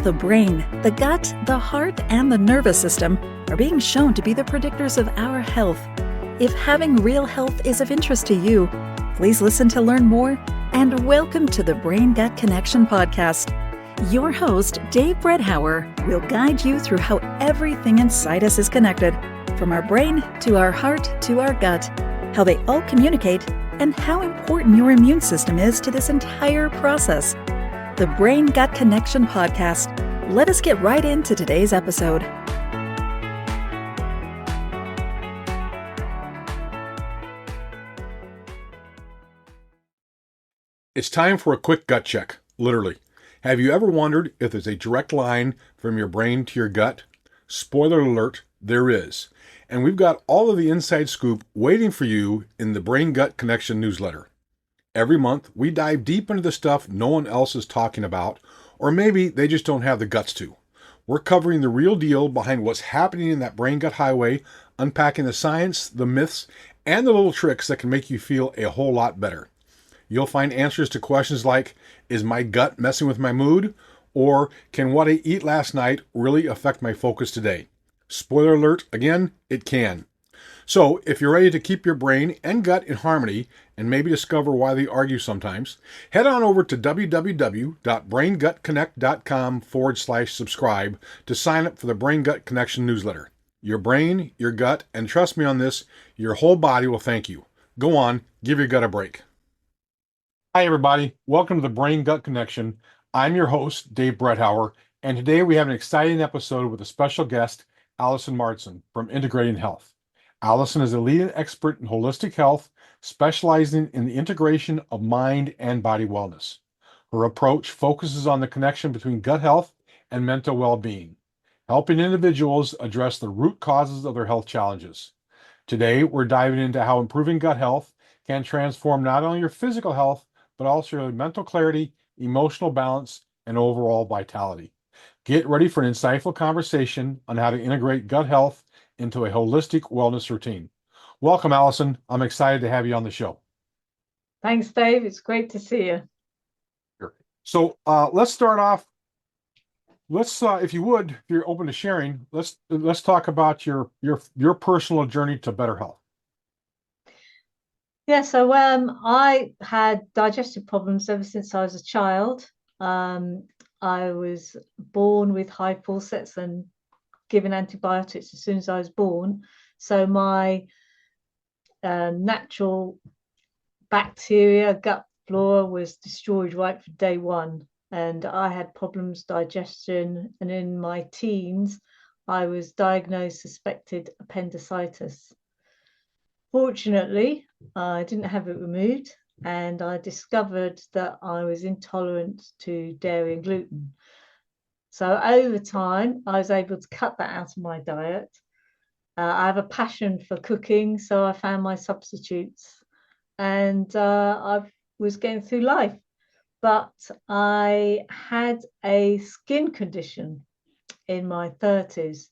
The brain, the gut, the heart, and the nervous system are being shown to be the predictors of our health. If having real health is of interest to you, please listen to learn more, and welcome to the Brain Gut Connection podcast. Your host, Dave Bredhauer, will guide you through how everything inside us is connected, from our brain to our heart to our gut, how they all communicate, and how important your immune system is to this entire process. The Brain Gut Connection podcast. Let us get right into today's episode. It's time for a quick gut check, literally. Have you ever wondered if there's a direct line from your brain to your gut? Spoiler alert, there is. And we've got all of the inside scoop waiting for you in the Brain Gut Connection newsletter. Every month, we dive deep into the stuff no one else is talking about, or maybe they just don't have the guts to. We're covering the real deal behind what's happening in that brain-gut highway, unpacking the science, the myths, and the little tricks that can make you feel a whole lot better. You'll find answers to questions like, is my gut messing with my mood? Or can what I eat last night really affect my focus today? Spoiler alert, again, it can. So if you're ready to keep your brain and gut in harmony and maybe discover why they argue sometimes, head on over to www.braingutconnect.com/subscribe to sign up for the Brain Gut Connection newsletter. Your brain, your gut, and trust me on this, your whole body will thank you. Go on, give your gut a break. Hi everybody, welcome to the Brain Gut Connection. I'm your host, Dave Bredhauer, and today we have an exciting episode with a special guest, Alison Marsden from Integrating Health. Alison is a leading expert in holistic health, specializing in the integration of mind and body wellness. Her approach focuses on the connection between gut health and mental well-being, helping individuals address the root causes of their health challenges. Today, we're diving into how improving gut health can transform not only your physical health, but also your mental clarity, emotional balance, and overall vitality. Get ready for an insightful conversation on how to integrate gut health into a holistic wellness routine. Welcome, Alison. I'm excited to have you on the show. Thanks, Dave. It's great to see you. Sure. So let's start off. Let's, if you would, if you're open to sharing, let's talk about your personal journey to better health. Yeah, so I had digestive problems ever since I was a child. I was born with high faucets and given antibiotics as soon as I was born. So my natural bacteria, gut flora was destroyed right from day one. And I had problems digestion. And in my teens, I was diagnosed suspected appendicitis. Fortunately, I didn't have it removed, and I discovered that I was intolerant to dairy and gluten. So over time, I was able to cut that out of my diet. I have a passion for cooking, so I found my substitutes, and I was getting through life. But I had a skin condition in my 30s,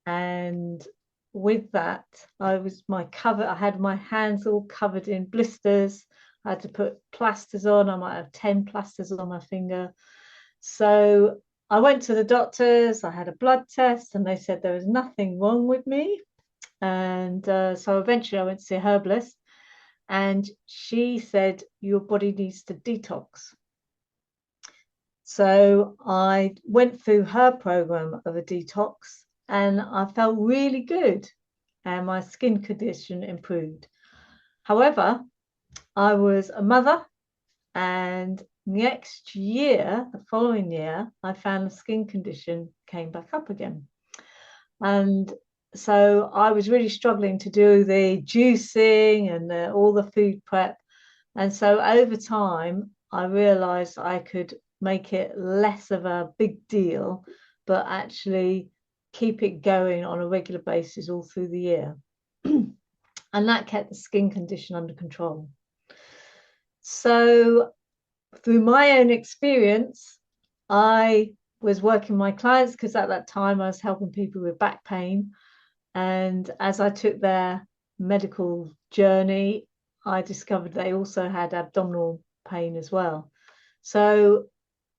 and with that, I had my hands all covered in blisters. I had to put plasters on. I might have 10 plasters on my finger. So I went to the doctors, I had a blood test, and they said there was nothing wrong with me. And so eventually I went to see a herbalist, and she said, your body needs to detox. So I went through her program of a detox, and I felt really good, and my skin condition improved. However, I was a mother, and next year, the following year, I found the skin condition came back up again. And so I was really struggling to do the juicing and all the food prep. And so over time, I realized I could make it less of a big deal, but actually keep it going on a regular basis all through the year. And that kept the skin condition under control. So through my own experience, I was working with my clients, because at that time I was helping people with back pain. And as I took their medical journey, I discovered they also had abdominal pain as well. So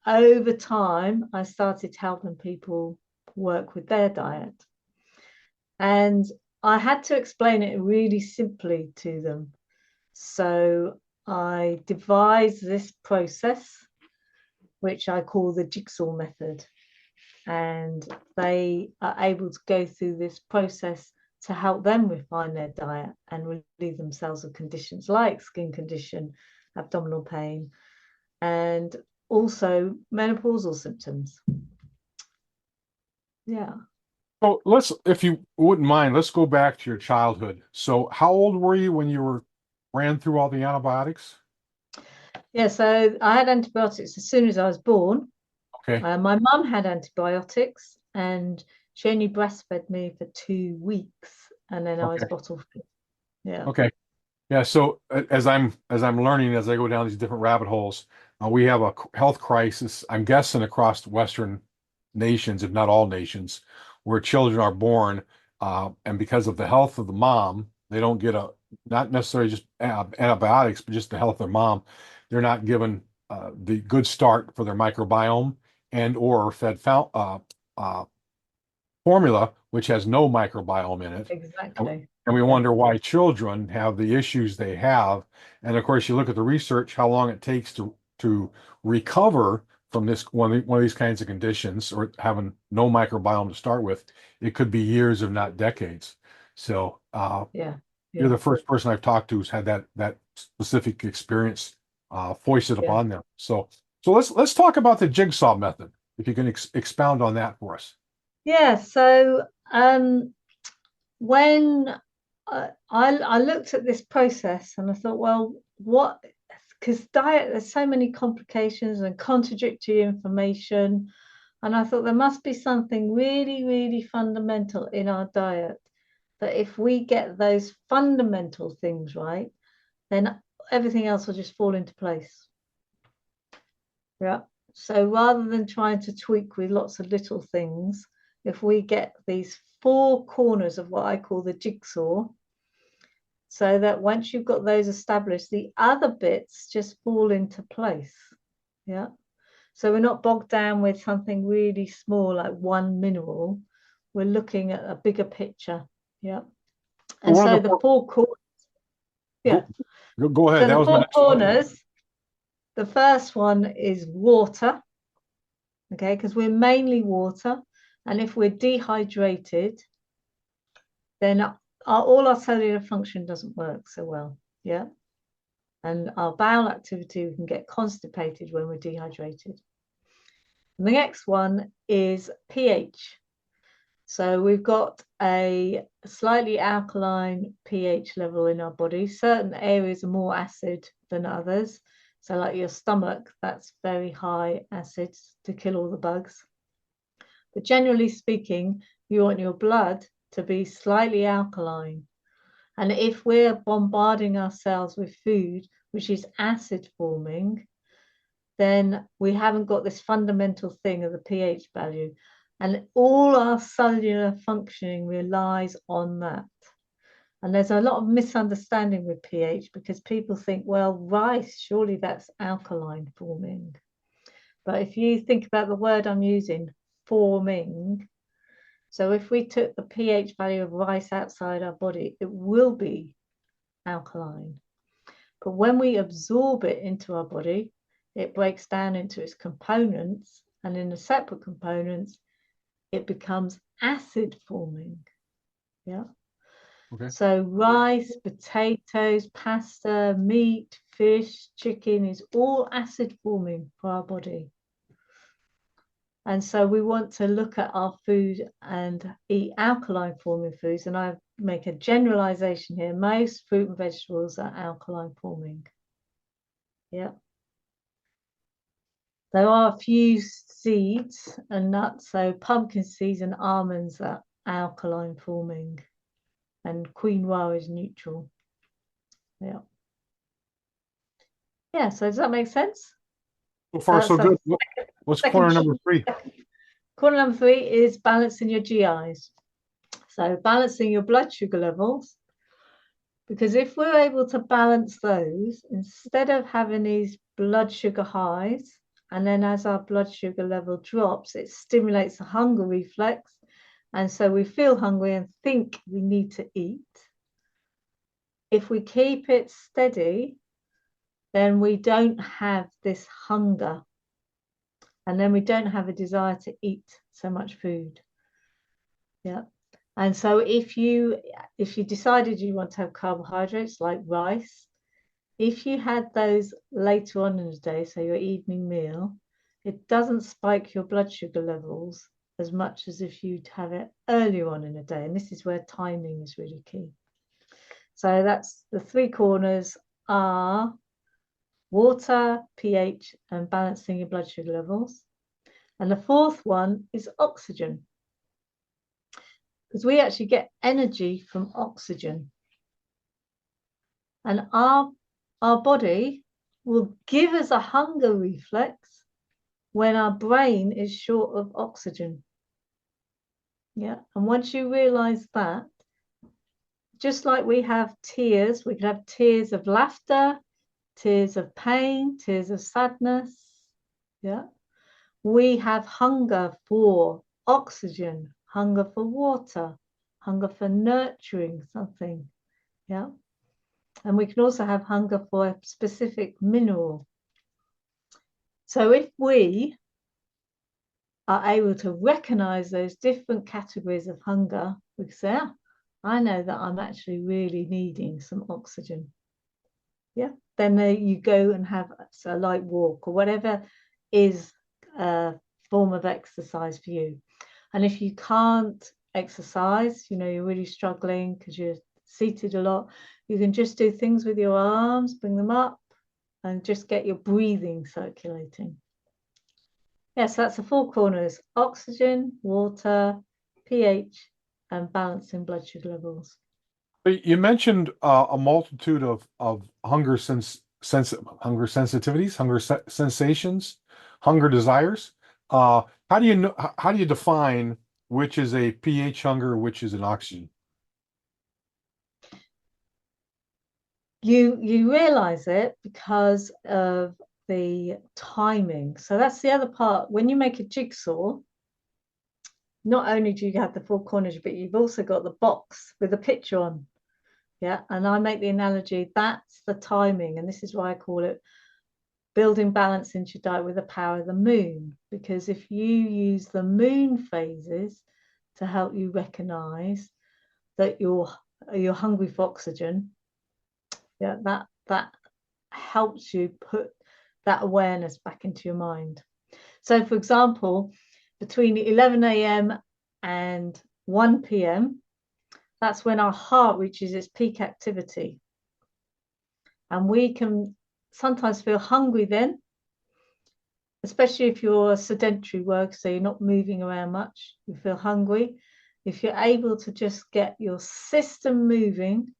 over time, I started helping people work with their diet. And I had to explain it really simply to them. So I devised this process, which I call the Jigsaw Method. And they are able to go through this process to help them refine their diet and relieve themselves of conditions like skin condition, abdominal pain, and also menopausal symptoms. Yeah. So let's, if you wouldn't mind, let's go back to your childhood. So how old were you when you ran through all the antibiotics? Yeah, so I had antibiotics as soon as I was born. Okay. My mum had antibiotics and she only breastfed me for 2 weeks and then I was Okay. bottle fed. Yeah. Okay. Yeah. So as I'm learning, as I go down these different rabbit holes, we have a health crisis, I'm guessing across Western nations, if not all nations, where children are born, and because of the health of the mom, they don't get not necessarily just antibiotics, but just the health of their mom. They're not given the good start for their microbiome and or fed formula, which has no microbiome in it. Exactly. And we wonder why children have the issues they have. And of course, you look at the research, how long it takes to recover from this one of these kinds of conditions, or having no microbiome to start with. It could be years, if not decades. So Yeah. you're the first person I've talked to who's had that specific experience foisted upon them. So let's talk about the Jigsaw Method, if you can expound on that for us. Yeah. So when I looked at this process and I thought, well, what? Because diet, there's so many complications and contradictory information. And I thought there must be something really, really fundamental in our diet that if we get those fundamental things right, then everything else will just fall into place. Yeah. So rather than trying to tweak with lots of little things, if we get these 4 corners of what I call the jigsaw, so that once you've got those established, the other bits just fall into place. Yeah. So we're not bogged down with something really small like one mineral. We're looking at a bigger picture. Yeah. And so the 4 corners. Yeah. Go ahead. So That the was my 4 next question. corners, the first one is water. Okay, because we're mainly water. And if we're dehydrated, then all our cellular function doesn't work so well. Yeah. And our bowel activity, we can get constipated when we're dehydrated. And the next one is pH. So we've got a slightly alkaline pH level in our body. Certain areas are more acid than others. So like your stomach, that's very high acids to kill all the bugs. But generally speaking, you want your blood to be slightly alkaline. And if we're bombarding ourselves with food which is acid forming, then we haven't got this fundamental thing of the pH value. And all our cellular functioning relies on that. And there's a lot of misunderstanding with pH because people think, well, rice, surely that's alkaline forming. But if you think about the word I'm using, forming, so if we took the pH value of rice outside our body, it will be alkaline. But when we absorb it into our body, it breaks down into its components, and in the separate components, it becomes acid forming. Yeah. Okay. So rice, potatoes, pasta, meat, fish, chicken is all acid forming for our body. And so we want to look at our food and eat alkaline forming foods. And I make a generalization here. Most fruit and vegetables are alkaline forming. Yeah. There are a few seeds and nuts. So pumpkin seeds and almonds are alkaline forming. And quinoa is neutral. Yeah. Yeah. So does that make sense? So far, so good. What's corner number 3? Corner number 3 is balancing your GIs. So balancing your blood sugar levels, because if we're able to balance those, instead of having these blood sugar highs And then as our blood sugar level drops, it stimulates the hunger reflex. And so we feel hungry and think we need to eat. If we keep it steady, then we don't have this hunger. And then we don't have a desire to eat so much food. Yeah. And so if you decided you want to have carbohydrates like rice, if you had those later on in the day, so your evening meal, it doesn't spike your blood sugar levels as much as if you'd have it earlier on in the day. And this is where timing is really key. So that's the three corners are water, pH, and balancing your blood sugar levels. And the fourth one is oxygen, because we actually get energy from oxygen. And our body will give us a hunger reflex when our brain is short of oxygen. Yeah. And once you realize that, just like we have tears, we can have tears of laughter, tears of pain, tears of sadness. Yeah. We have hunger for oxygen, hunger for water, hunger for nurturing something. Yeah. And we can also have hunger for a specific mineral. So if we are able to recognize those different categories of hunger, we can say, I know that I'm actually really needing some oxygen. Yeah. Then you go and have a light walk or whatever is a form of exercise for you. And if you can't exercise, you're really struggling because you're seated a lot, you can just do things with your arms, bring them up, and just get your breathing circulating. Yes, that's the four corners: oxygen, water, pH, and balancing blood sugar levels. You mentioned a multitude of hunger sensitivities, sensations, hunger desires. How do you know? How do you define which is a pH hunger, which is an oxygen? You realize it because of the timing. So that's the other part. When you make a jigsaw, not only do you have the four corners, but you've also got the box with a picture on. Yeah. And I make the analogy, that's the timing. And this is why I call it building balance into your diet with the power of the moon. Because if you use the moon phases to help you recognize that you're hungry for oxygen, yeah, that helps you put that awareness back into your mind. So for example, between 11 a.m. and 1 p.m., that's when our heart reaches its peak activity. And we can sometimes feel hungry then, especially if you're a sedentary worker, so you're not moving around much, you feel hungry. If you're able to just get your system moving,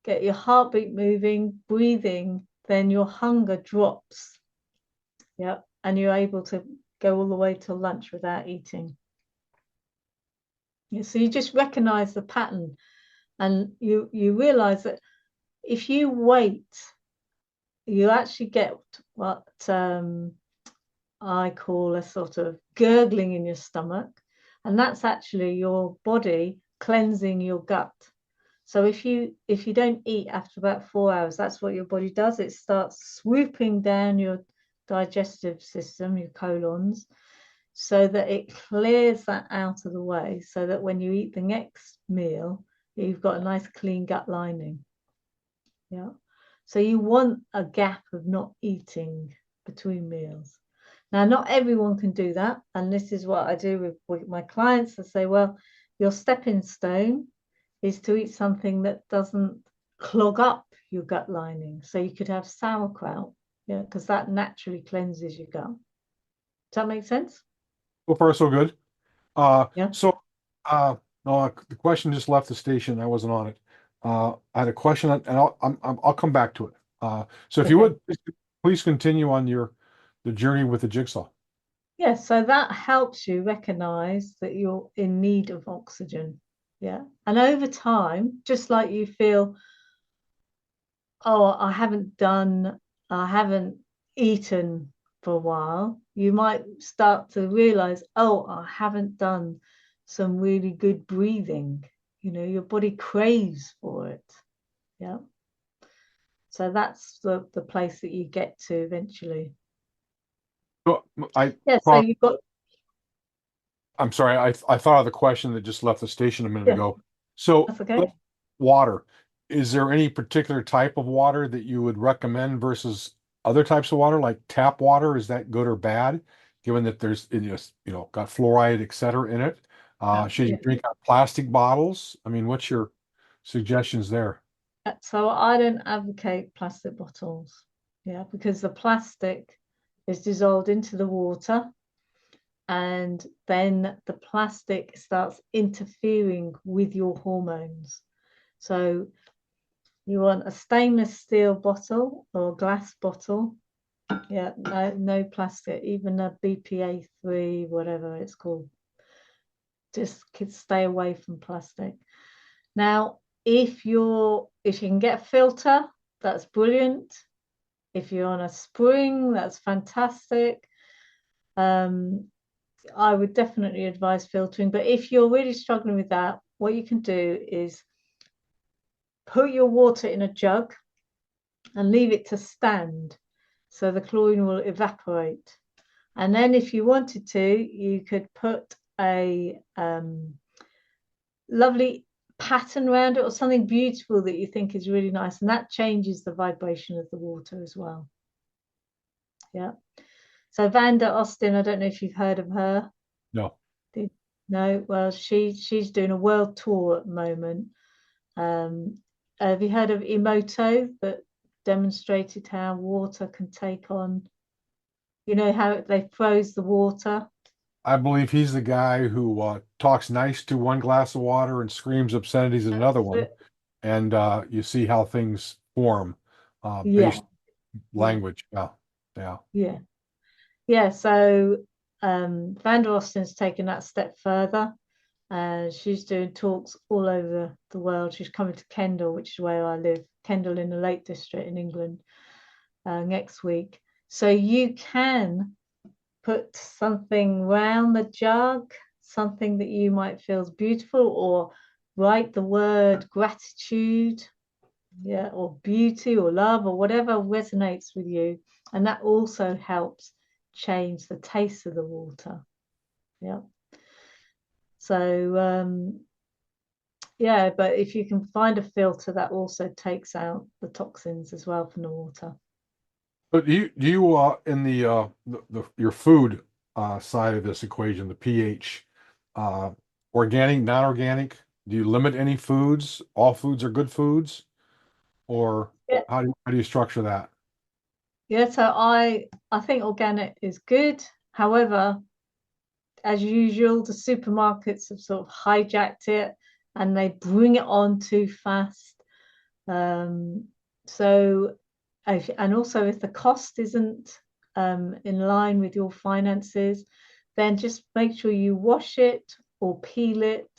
get your heartbeat moving, breathing, then your hunger drops. Yeah. And you're able to go all the way till lunch without eating. Yeah, so you just recognize the pattern, and you realize that if you wait, you actually get what I call a sort of gurgling in your stomach, and that's actually your body cleansing your gut. So if you don't eat after about 4 hours, that's what your body does. It starts swooping down your digestive system, your colons, so that it clears that out of the way, so that when you eat the next meal, you've got a nice clean gut lining. Yeah. So you want a gap of not eating between meals. Now, not everyone can do that. And this is what I do with my clients. I say, well, your stepping stone is to eat something that doesn't clog up your gut lining. So you could have sauerkraut, yeah, because that naturally cleanses your gut. Does that make sense? So far, so good. Yeah. So, no, the question just left the station. I wasn't on it. I had a question, and I'll come back to it. So, if you would, please continue on the journey with the jigsaw. Yeah. So that helps you recognize that you're in need of oxygen. Yeah. And over time, just like you feel, oh, I haven't eaten for a while, you might start to realize, oh, I haven't done some really good breathing. Your body craves for it. Yeah. So that's the place that you get to eventually. So Yeah, so you've got. I'm sorry, I thought of the question that just left the station a minute Yeah, ago. So that's okay. water, is there any particular type of water that you would recommend versus other types of water, like tap water? Is that good or bad, given that there's got fluoride, et cetera, in it? Should you Yeah. drink out of plastic bottles? I mean, what's your suggestions there? So I don't advocate plastic bottles, yeah, because the plastic is dissolved into the water, and then the plastic starts interfering with your hormones. So you want a stainless steel bottle or a glass bottle. Yeah, no plastic, even a BPA-3, whatever it's called. Just stay away from plastic. Now, if you can get a filter, that's brilliant. If you're on a spring, that's fantastic. I would definitely advise filtering. But if you're really struggling with that, what you can do is put your water in a jug and leave it to stand, so the chlorine will evaporate. And then if you wanted to, you could put a lovely pattern around it or something beautiful that you think is really nice, and that changes the vibration of the water as well. Yeah. So Vanda Austin, I don't know if you've heard of her. No. No, well, she's doing a world tour at the moment. Have you heard of Emoto, that demonstrated how water can take on, how they froze the water? I believe he's the guy who talks nice to one glass of water and screams obscenities in another one. And you see how things form based language. Yeah. Yeah. Yeah. Yeah. So Vanda Austin's taken that step further. She's doing talks all over the world. She's coming to Kendal, which is where I live, Kendal in the Lake District in England, next week. So you can put something round the jug, something that you might feel is beautiful, or write the word gratitude, yeah, or beauty or love or whatever resonates with you. And that also helps change the taste of the water. Yeah. So yeah, but if you can find a filter, that also takes out the toxins as well from the water. But do you in the your food side of this equation, the pH, organic, non-organic, do you limit any foods? All foods are good foods, or Yeah. how do you structure that? Yeah, so I think organic is good. However, as usual, the supermarkets have sort of hijacked it and they bring it on too fast. So, and also if the cost isn't in line with your finances, then just make sure you wash it or peel it.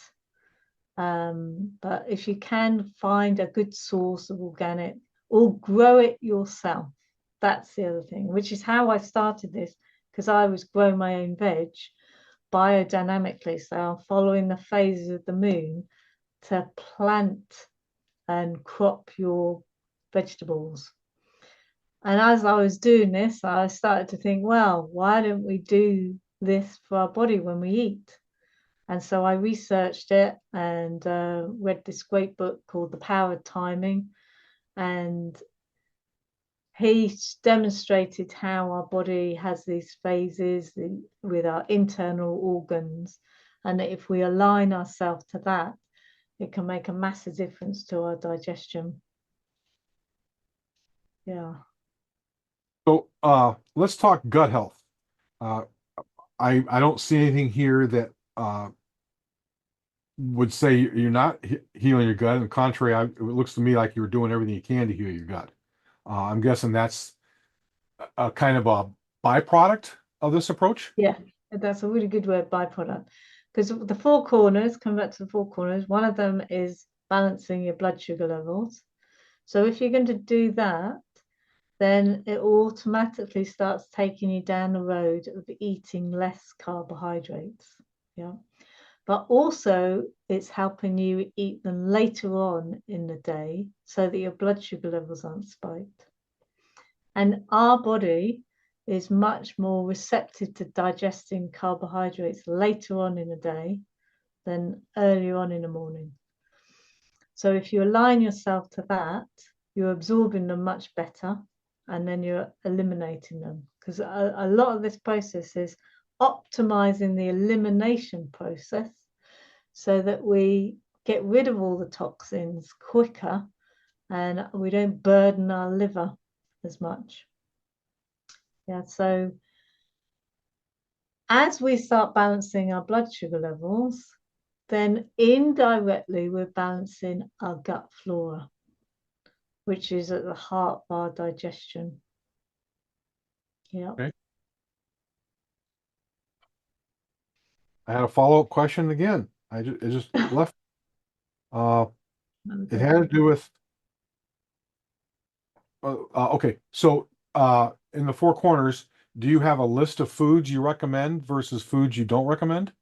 But if you can find a good source of organic or grow it yourself, that's the other thing, which is how I started this, because I was growing my own veg biodynamically. So I'm following the phases of the moon to plant and crop your vegetables. And as I was doing this, I started to think, well, why don't we do this for our body when we eat? And so I researched it and read this great book called The Power of Timing. And he demonstrated how our body has these phases with our internal organs. And that if we align ourselves to that, it can make a massive difference to our digestion. Yeah. So let's talk gut health. Uh, I don't see anything here that would say you're not healing your gut. On the contrary, it looks to me like you're doing everything you can to heal your gut. I'm guessing that's a kind of a byproduct of this approach. Yeah, that's a really good word, byproduct. Because the four corners, come back to the four corners, one of them is balancing your blood sugar levels. So if you're going to do that, then it automatically starts taking you down the road of eating less carbohydrates. Yeah. But also it's helping you eat them later on in the day so that your blood sugar levels aren't spiked. And our body is much more receptive to digesting carbohydrates later on in the day than earlier on in the morning. So if you align yourself to that, you're absorbing them much better, and then you're eliminating them. Because a lot of this process is optimizing the elimination process so that we get rid of all the toxins quicker and we don't burden our liver as much. Yeah, so as we start balancing our blood sugar levels, then indirectly we're balancing our gut flora, which is at the heart of our digestion. Yeah. Okay. I had a follow-up question again. It just left. It had to do with. Okay, so in the four corners, do you have a list of foods you recommend versus foods you don't recommend?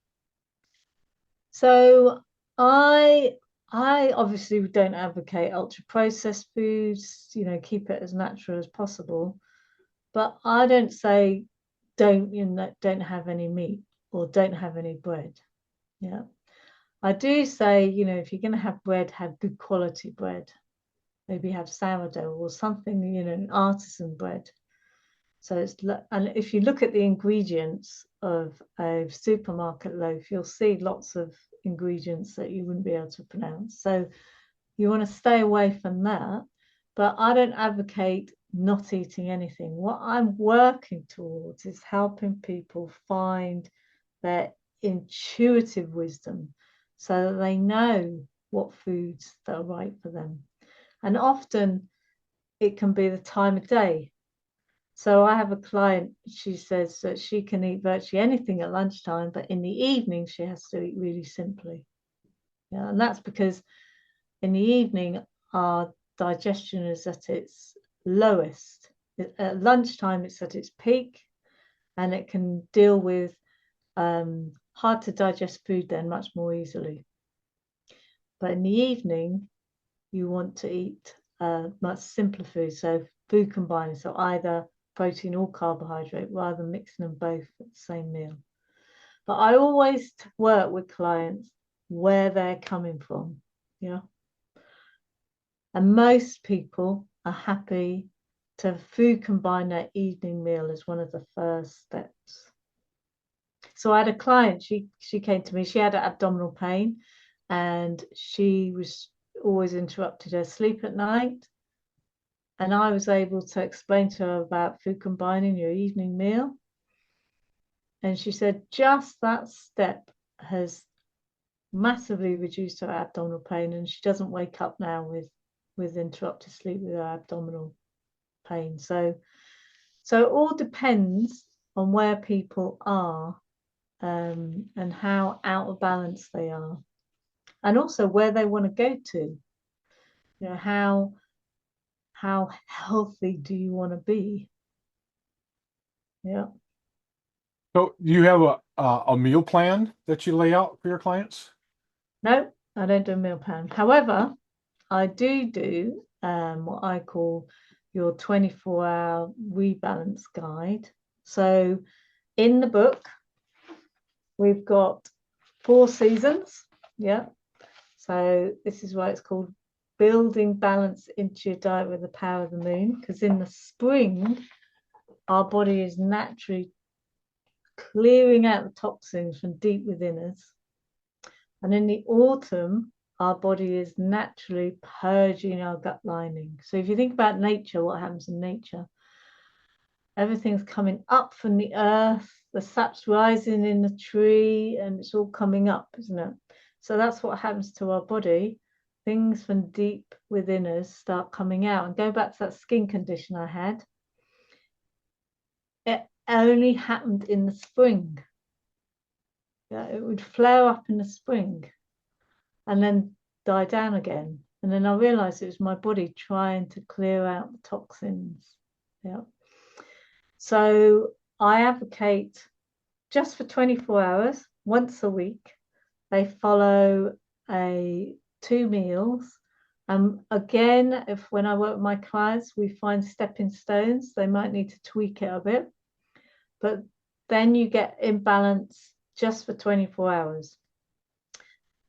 So I obviously don't advocate ultra processed foods, keep it as natural as possible. But I don't say don't have any meat or don't have any bread. Yeah. I do say, if you're going to have bread, have good quality bread. Maybe have sourdough or something, artisan bread. So and if you look at the ingredients of a supermarket loaf, you'll see lots of ingredients that you wouldn't be able to pronounce. So you want to stay away from that. But I don't advocate not eating anything. What I'm working towards is helping people find their intuitive wisdom so that they know what foods that are right for them. And often it can be the time of day. So I have a client, she says that she can eat virtually anything at lunchtime, but in the evening she has to eat really simply. Yeah, and that's because in the evening our digestion is at its lowest. At lunchtime it's at its peak, and it can deal with hard to digest food then much more easily. But in the evening you want to eat much simpler food, so food combining, so either protein or carbohydrate rather than mixing them both at the same meal. But I always work with clients where they're coming from. Yeah. And most people are happy to food combine their evening meal as one of the first steps. So I had a client, she came to me, she had abdominal pain and she was always interrupted her sleep at night. And I was able to explain to her about food combining your evening meal. And she said just that step has massively reduced her abdominal pain, and she doesn't wake up now with interrupted sleep with her abdominal pain. So it all depends on where people are and how out of balance they are, and also where they want to go to. How healthy do you want to be? Yeah. So do you have a meal plan that you lay out for your clients? No, I don't do a meal plan. However, I do what I call your 24-hour rebalance guide. So in the book, we've got 4 seasons. Yeah. So this is why it's called Building Balance into Your Diet with the Power of the Moon, because in the spring, our body is naturally clearing out the toxins from deep within us. And in the autumn, our body is naturally purging our gut lining. So if you think about nature, what happens in nature? Everything's coming up from the earth, the sap's rising in the tree, and it's all coming up, isn't it? So that's what happens to our body. Things from deep within us start coming out. And go back to that skin condition I had. It only happened in the spring. Yeah, it would flare up in the spring and then die down again. And then I realized it was my body trying to clear out the toxins. Yeah. So I advocate just for 24 hours, once a week, they follow 2 meals. Again, when I work with my clients, we find stepping stones. They might need to tweak it a bit, but then you get in balance just for 24 hours.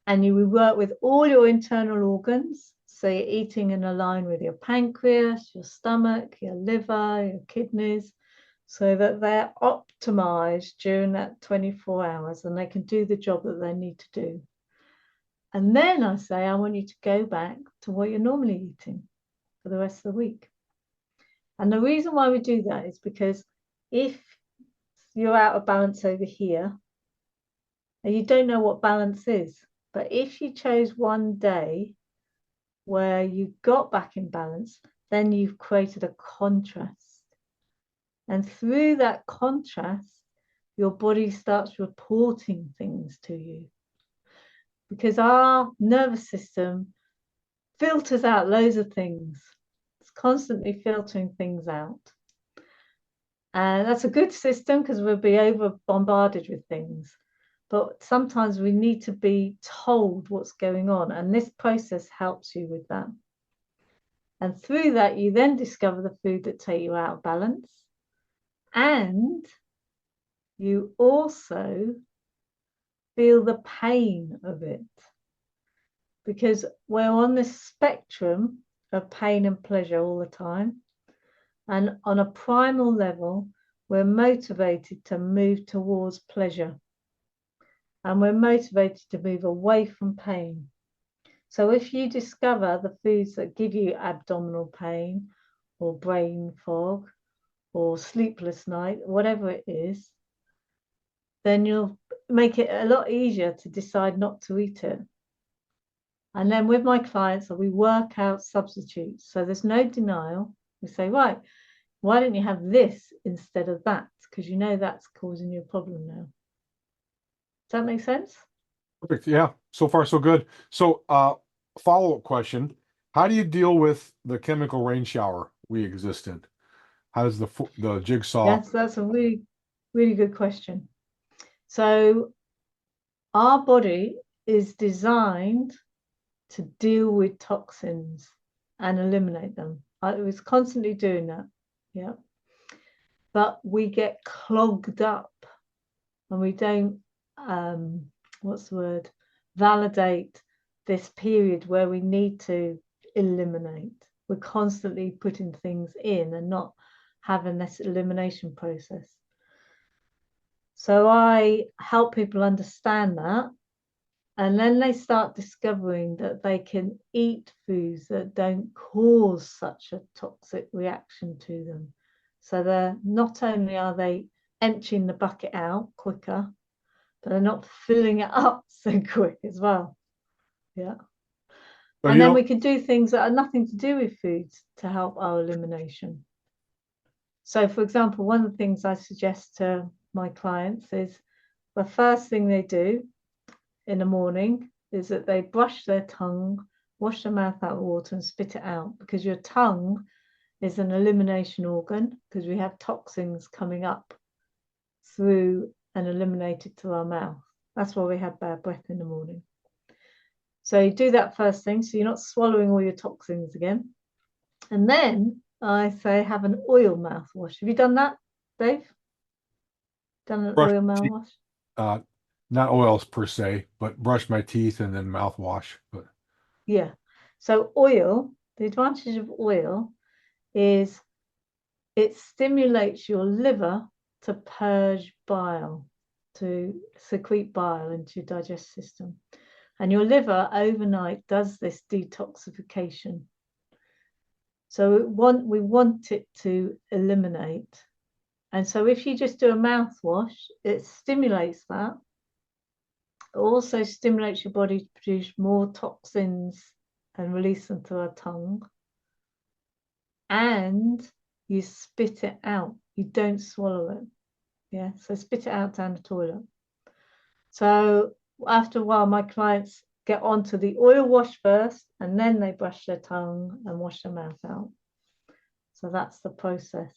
And you will work with all your internal organs. So you're eating in a line with your pancreas, your stomach, your liver, your kidneys, so that they're optimized during that 24 hours and they can do the job that they need to do. And then I say, I want you to go back to what you're normally eating for the rest of the week. And the reason why we do that is because if you're out of balance over here, and you don't know what balance is, but if you chose one day where you got back in balance, then you've created a contrast. And through that contrast, your body starts reporting things to you. Because our nervous system filters out loads of things. It's constantly filtering things out. And that's a good system because we'll be over bombarded with things. But sometimes we need to be told what's going on. And this process helps you with that. And through that, you then discover the food that take you out of balance. And you also feel the pain of it. Because we're on this spectrum of pain and pleasure all the time. And on a primal level, we're motivated to move towards pleasure. And we're motivated to move away from pain. So if you discover the foods that give you abdominal pain or brain fog or sleepless night, whatever it is, then you'll make it a lot easier to decide not to eat it. And then with my clients, we work out substitutes. So there's no denial. We say, right, why don't you have this instead of that? Because you know that's causing you a problem now. Does that make sense? Perfect. Yeah. So far, so good. So, follow-up question. How do you deal with the chemical rain shower we exist in? How does the jigsaw? Yes, that's a really, really good question. So our body is designed to deal with toxins and eliminate them. I was constantly doing that. Yeah. But we get clogged up and we don't, validate this period where we need to eliminate. We're constantly putting things in and not having this elimination process. So I help people understand that. And then they start discovering that they can eat foods that don't cause such a toxic reaction to them. So they're not only are they emptying the bucket out quicker, but they're not filling it up so quick as well. Yeah. So and then we can do things that are nothing to do with foods to help our elimination. So, for example, one of the things I suggest to my clients is the first thing they do in the morning is that they brush their tongue, wash their mouth out with water and spit it out, because your tongue is an elimination organ, because we have toxins coming up through and eliminated through our mouth. That's why we have bad breath in the morning. So you do that first thing, so you're not swallowing all your toxins again. And then I say have an oil mouthwash. Have you done that, Dave? Done an oil mouthwash? Not oils per se, but brush my teeth and then mouthwash. But yeah. So oil, the advantage of oil is it stimulates your liver to purge bile, to secrete bile into your digestive system. And your liver overnight does this detoxification. So we want it to eliminate. And so if you just do a mouthwash, it stimulates that. It also stimulates your body to produce more toxins and release them through our tongue. And you spit it out. You don't swallow it. Yeah, so spit it out down the toilet. So after a while, my clients get onto the oil wash first, and then they brush their tongue and wash their mouth out. So that's the process.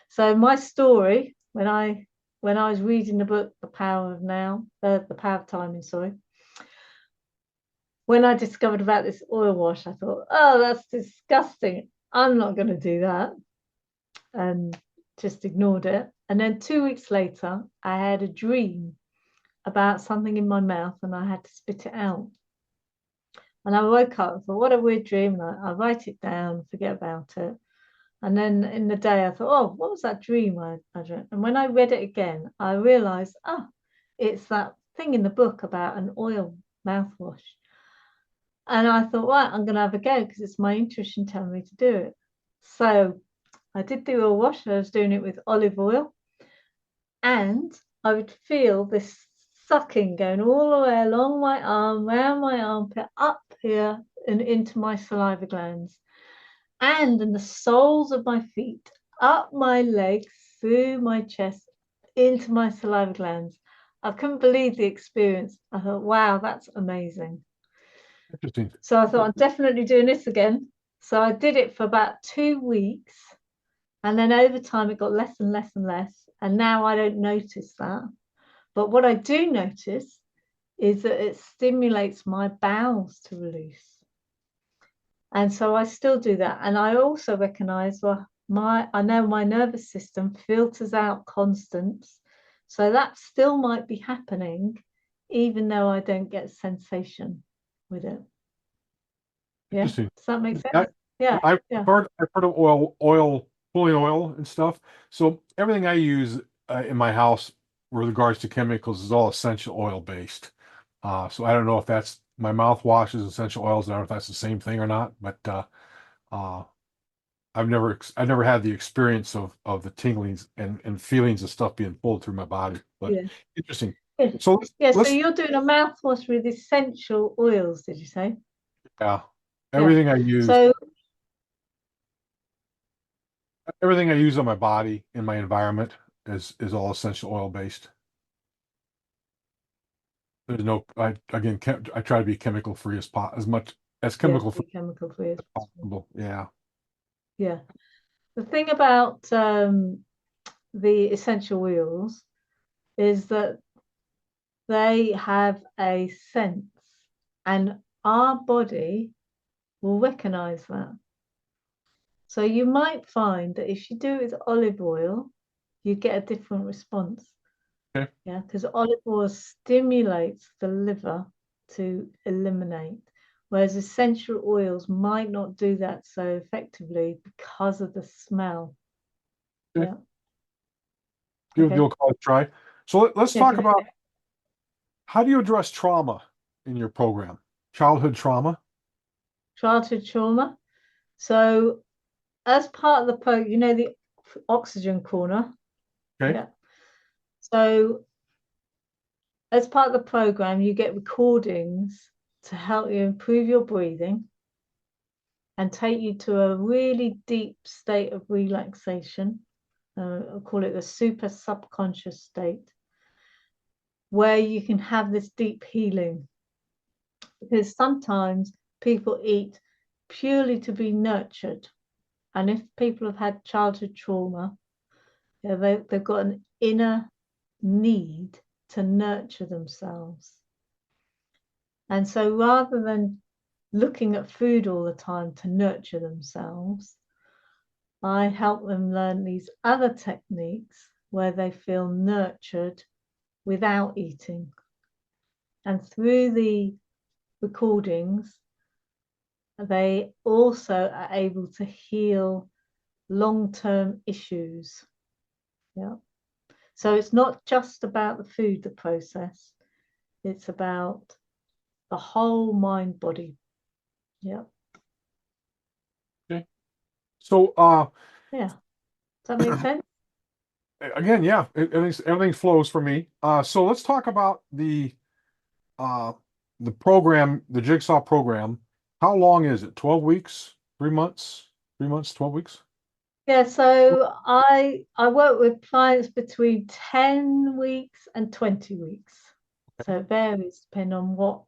So my story, when I was reading the book, The Power of Now, the Power of Timing, sorry, when I discovered about this oil wash, I thought, oh, that's disgusting. I'm not going to do that. And just ignored it. And then 2 weeks later, I had a dream about something in my mouth and I had to spit it out. And I woke up and thought, what a weird dream. And I write it down, forget about it. And then in the day, I thought, oh, what was that dream I dreamt? And when I read it again, I realized, it's that thing in the book about an oil mouthwash. And I thought, right, I'm going to have a go because it's my intuition telling me to do it. So I did the oil wash. I was doing it with olive oil. And I would feel this sucking going all the way along my arm, round my armpit, up here and into my saliva glands. And in the soles of my feet, up my legs, through my chest, into my saliva glands. I couldn't believe the experience. I thought, wow, that's amazing. Interesting. So I thought, I'm definitely doing this again. So I did it for about 2 weeks. And then over time, it got less and less and less. And now I don't notice that. But what I do notice is that it stimulates my bowels to release. And so I still do that. And I also recognize, well, I know my nervous system filters out constants. So that still might be happening, even though I don't get sensation with it. Yeah. Does that make sense? I've heard of pulling oil and stuff. So everything I use in my house with regards to chemicals is all essential oil based. So I don't know if that's my mouthwash is essential oils. I don't know if that's the same thing or not, but I've never had the experience of the tinglings and feelings of stuff being pulled through my body. But interesting. So so you're doing a mouthwash with essential oils, did you say? Yeah. Everything I use. So everything I use on my body in my environment is all essential oil based. There's no, I try to be chemical free as much as chemical free as possible. Yeah. Yeah. The thing about the essential oils is that they have a sense, and our body will recognize that. So you might find that if you do it with olive oil, you get a different response. Okay. Yeah, because olive oil stimulates the liver to eliminate, whereas essential oils might not do that so effectively because of the smell. Okay. Yeah. You'll call it try. So let's talk about how do you address trauma in your program? Childhood trauma? Childhood trauma. So as part of the program, the oxygen corner. Okay. Yeah. So as part of the program, you get recordings to help you improve your breathing and take you to a really deep state of relaxation. I'll call it the super subconscious state, where you can have this deep healing. Because sometimes people eat purely to be nurtured. And if people have had childhood trauma, they've got an inner need to nurture themselves. And so rather than looking at food all the time to nurture themselves, I help them learn these other techniques where they feel nurtured without eating. And through the recordings, they also are able to heal long-term issues. Yeah. So it's not just about the food, the process. It's about the whole mind body. Yeah. Okay. So yeah. Does that make sense? Again, yeah, everything flows for me. So let's talk about the program, the Jigsaw program. How long is it? 12 weeks? 3 months? 3 months, 12 weeks? Yeah, so I work with clients between 10 weeks and 20 weeks. So it varies depending on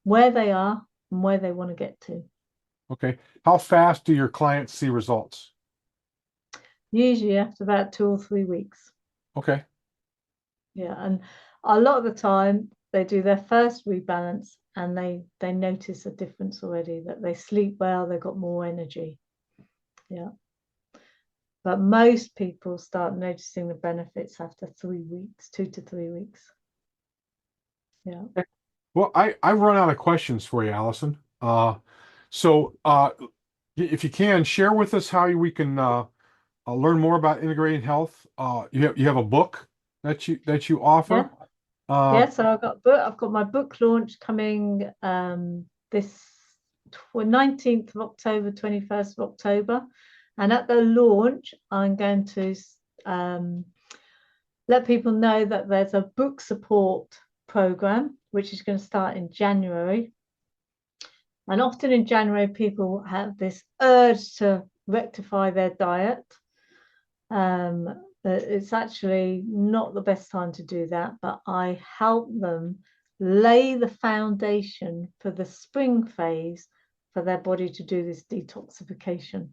where they are and where they want to get to. Okay. How fast do your clients see results? usually after about 2 or 3 weeks. Okay. Yeah, and a lot of the time they do their first rebalance and they notice a difference already, that they sleep well, they've got more energy. Yeah. But most people start noticing the benefits after 3 weeks, 2 to 3 weeks. Yeah. Well, I've run out of questions for you, Alison. So if you can share with us how we can learn more about integrating health. You have a book that you offer. Yeah, so I've got my book launch coming this 19th of October, 21st of October. And at the launch, I'm going to let people know that there's a book support program, which is going to start in January. And often in January, people have this urge to rectify their diet. It's actually not the best time to do that, but I help them lay the foundation for the spring phase for their body to do this detoxification.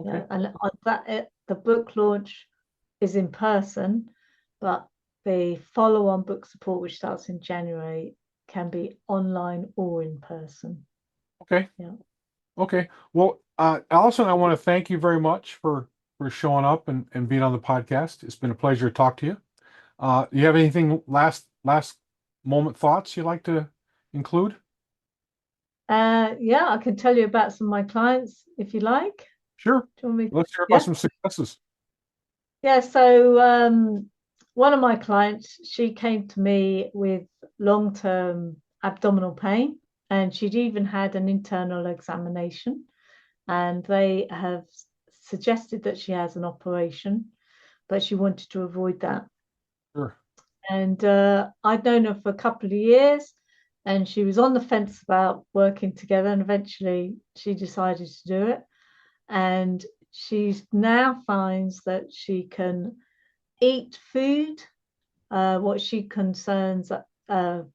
Okay. Yeah, and the book launch is in person, but the follow-on book support, which starts in January, can be online or in person. Okay. Yeah. Okay. Well, Alison, I want to thank you very much for showing up and being on the podcast. It's been a pleasure to talk to you. You have anything last moment thoughts you'd like to include? Yeah, I can tell you about some of my clients if you like. Sure. Do you want me? Let's hear about some successes. Yeah, so one of my clients, she came to me with long-term abdominal pain, and she'd even had an internal examination, and they have suggested that she has an operation, but she wanted to avoid that. Sure. And I'd known her for a couple of years, and she was on the fence about working together, and eventually she decided to do it. And she now finds that she can eat food, what she considers a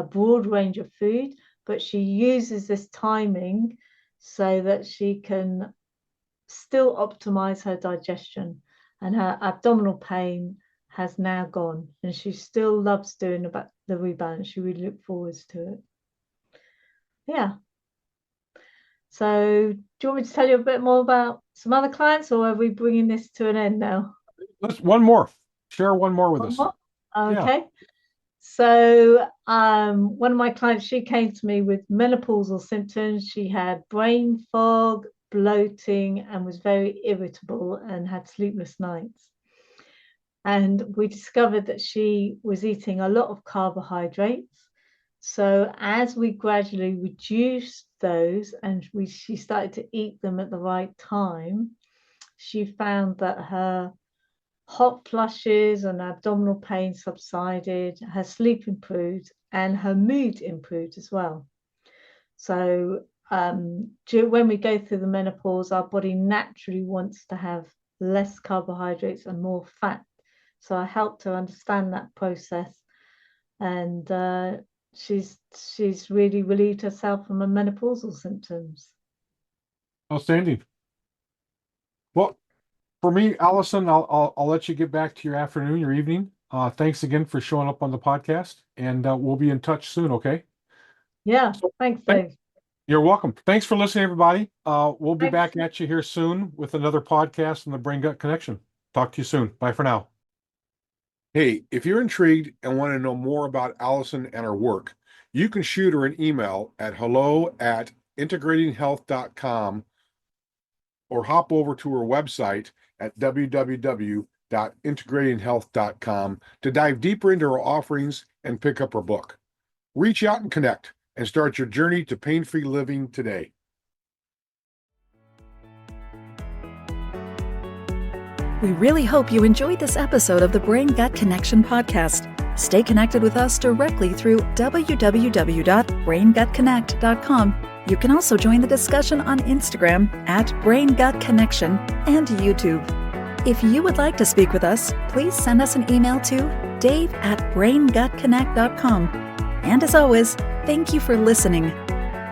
broad range of food, but she uses this timing so that she can still optimize her digestion, and her abdominal pain has now gone, and she still loves doing about the rebalance. She really looks forward to it. Yeah. So do you want me to tell you a bit more about some other clients, or are we bringing this to an end now? One more. Share one more with us. Okay. Yeah. So one of my clients, she came to me with menopausal symptoms. She had brain fog, bloating, and was very irritable and had sleepless nights. And we discovered that she was eating a lot of carbohydrates. So as we gradually reduced those and she started to eat them at the right time, she found that her hot flushes and abdominal pain subsided, her sleep improved, and her mood improved as well. So when we go through the menopause, our body naturally wants to have less carbohydrates and more fat. So I helped her understand that process, and she's really relieved herself from her menopausal symptoms. Outstanding. Well, for me, Alison, I'll let you get back to your afternoon, your evening. Thanks again for showing up on the podcast, and we'll be in touch soon. Okay. Yeah. Thanks, Dave. You're welcome. Thanks for listening, everybody. We'll be back at you here soon with another podcast on the Brain Gut Connection. Talk to you soon. Bye for now. Hey, if you're intrigued and want to know more about Alison and her work, you can shoot her an email at hello@integratinghealth.com or hop over to her website at www.integratinghealth.com to dive deeper into her offerings and pick up her book. Reach out and connect and start your journey to pain-free living today. We really hope you enjoyed this episode of the Brain Gut Connection podcast. Stay connected with us directly through www.braingutconnect.com. You can also join the discussion on Instagram at Brain Gut Connection and YouTube. If you would like to speak with us, please send us an email to dave@braingutconnect.com. And as always, thank you for listening.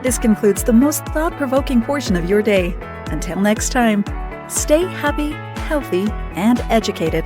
This concludes the most thought-provoking portion of your day. Until next time, Stay happy, healthy, and educated.